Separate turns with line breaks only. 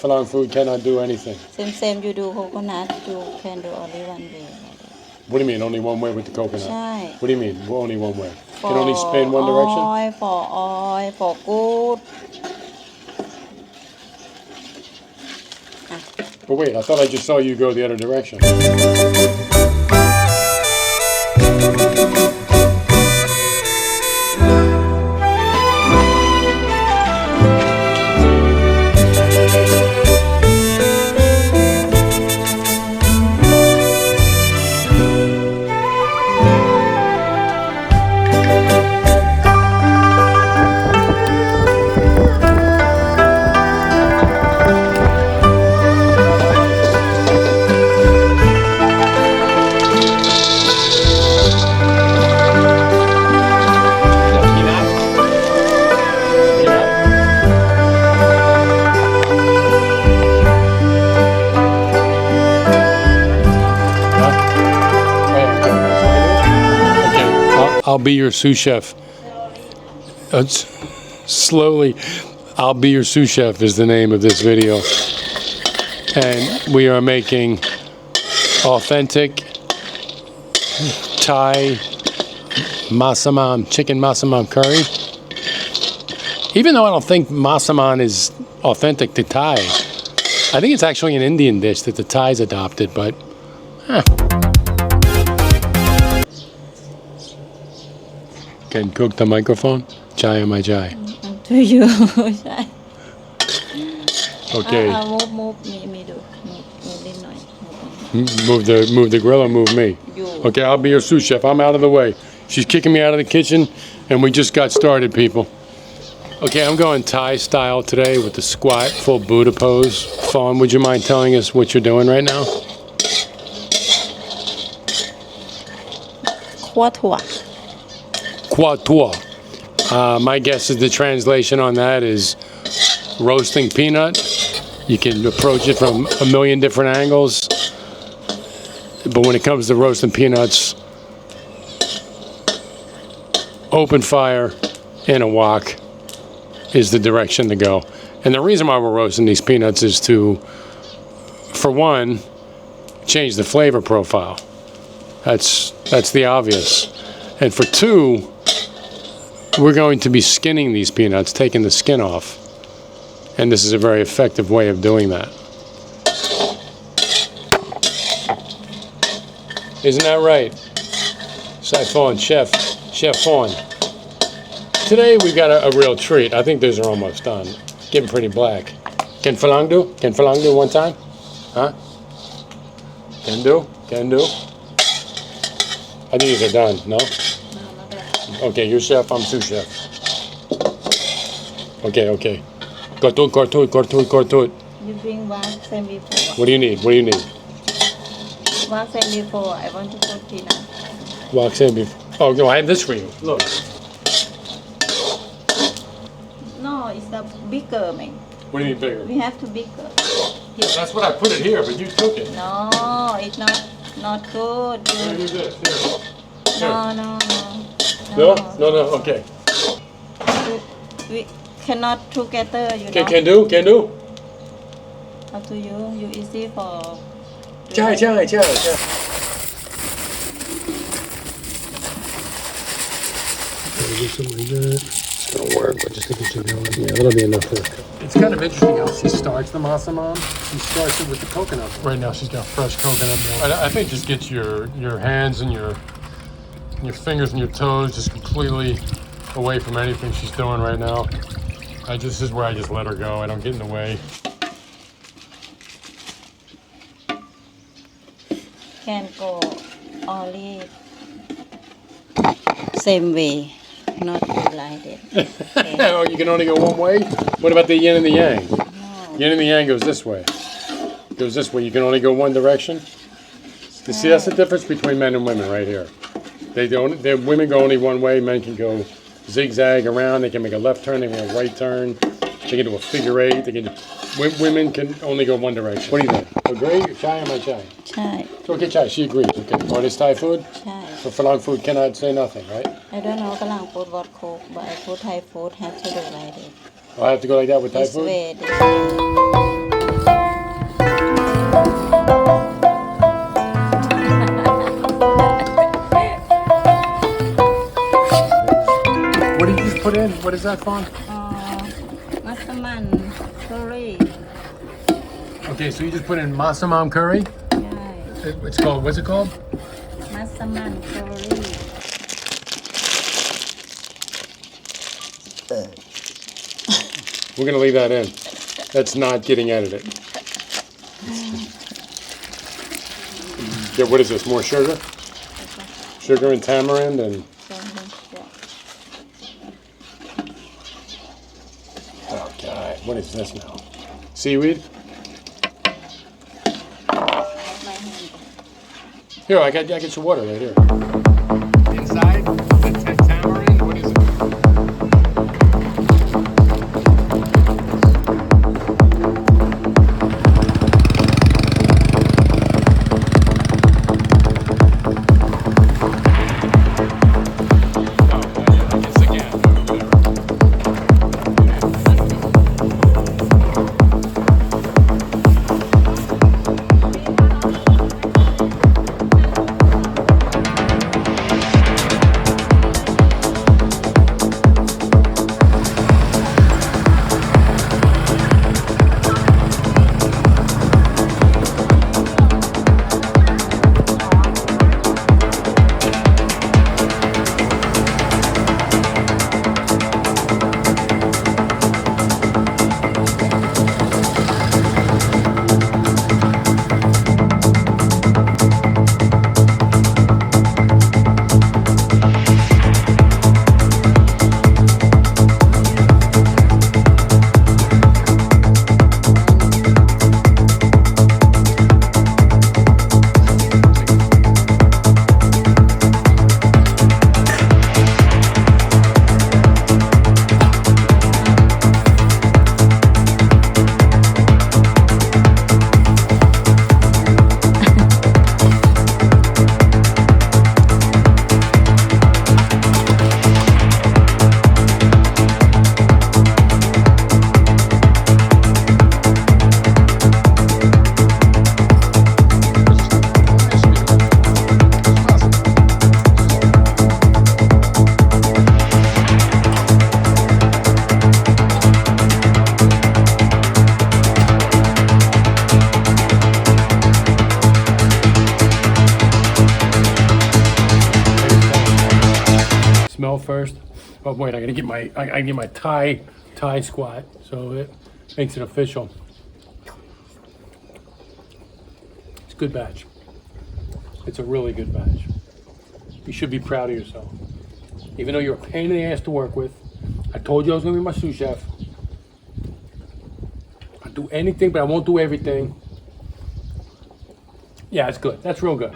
Falang food cannot do anything.
Same you do coconut, you can do only one way.
What do you mean, only one way with the coconut?
ใช่
What do you mean, only one way? Can only spin one direction?
For good.
But wait, I thought I just saw you go the other direction. I'll be your sous chef. Slowly, I'll be your sous chef is the name of this video. And we are making authentic Thai chicken massaman curry. Even though I don't think massaman is authentic to Thai, I think it's actually an Indian dish that the Thais adopted, but Can cook the microphone? Chai or my chai?
To you.
Okay.
Move me do.
Move the grill or move me?
You.
Okay, I'll be your sous chef. I'm out of the way. She's kicking me out of the kitchen, and we just got started, people. Okay, I'm going Thai style today with the squat full Buddha pose. Fawn, would you mind telling us what you're doing right now? Kwatua. My guess is the translation on that is roasting peanut. You can approach it from a million different angles, but when it comes to roasting peanuts, open fire in a wok is the direction to go. And the reason why we're roasting these peanuts is to, for one, change the flavor profile. That's the obvious. And for two, we're going to be skinning these peanuts, taking the skin off. And this is a very effective way of doing that. Isn't that right? Fawn, Chef Fawn. Today we've got a real treat. I think those are almost done. Getting pretty black. Can Falang do? Can Falang do one time? Huh? Can do? Can do? I think these are done, no?
No, not that.
Okay, you're chef, I'm sous chef. Okay. Kortut.
You bring one same before.
What do you need?
One same before. I want to put peanut.
Wax in before. Oh, no, I have this for you. Look.
No, it's the bigger, man.
What do you mean bigger?
We have to bigger. Here.
That's what I put it here, but you took it.
No, it's not good.
Let me do this. Here.
No.
No, okay.
We cannot together, you
Okay,
know.
can do.
Up to you. You easy for.
Chai. Do something like that. It's gonna work, but just to get you going. Yeah, that'll be enough for a cup. It's kind of interesting how she starts the massaman. She starts it with the coconut. Right now she's got fresh coconut milk. I think just get your hands and your fingers and your toes just completely away from anything she's doing right now. This is where I just let her go. I don't get in the way.
Can go only same way, not like it. Okay.
Oh, you can only go one way? What about the yin and the yang?
No.
Yin and the yang goes this way. Goes this way. You can only go one direction? You see, that's the difference between men and women right here. Women go only one way. Men can go zigzag around. They can make a left turn. They can make a right turn. They can do a figure eight. Women can only go one direction. What do you think? Agree? Chai or my chai?
Chai.
So okay, chai. She agrees. Okay. What is Thai food?
Chai.
So Falang food cannot say nothing, right?
I don't know Falang food what cook, but I put Thai food have to do like it.
I have to go like that with Thai
This
food?
way.
is that, Fawn?
Massaman Curry.
Okay, so you just put in Massaman Curry.
Yeah.
It's called, what's it called?
Massaman Curry.
We're gonna leave that in. That's not getting edited. Yeah, what is this? More sugar? Sugar and tamarind and. Oh God, what is this now? Seaweed? Here, I got some water right here. Inside, the tamarind. What is it? Smell first. Oh wait, I gotta get my Thai squat, so it makes it official. It's a good batch. It's a really good batch. You should be proud of yourself. Even though you're a pain in the ass to work with, I told you I was gonna be my sous chef. I'll do anything, but I won't do everything. Yeah, it's good. That's real good.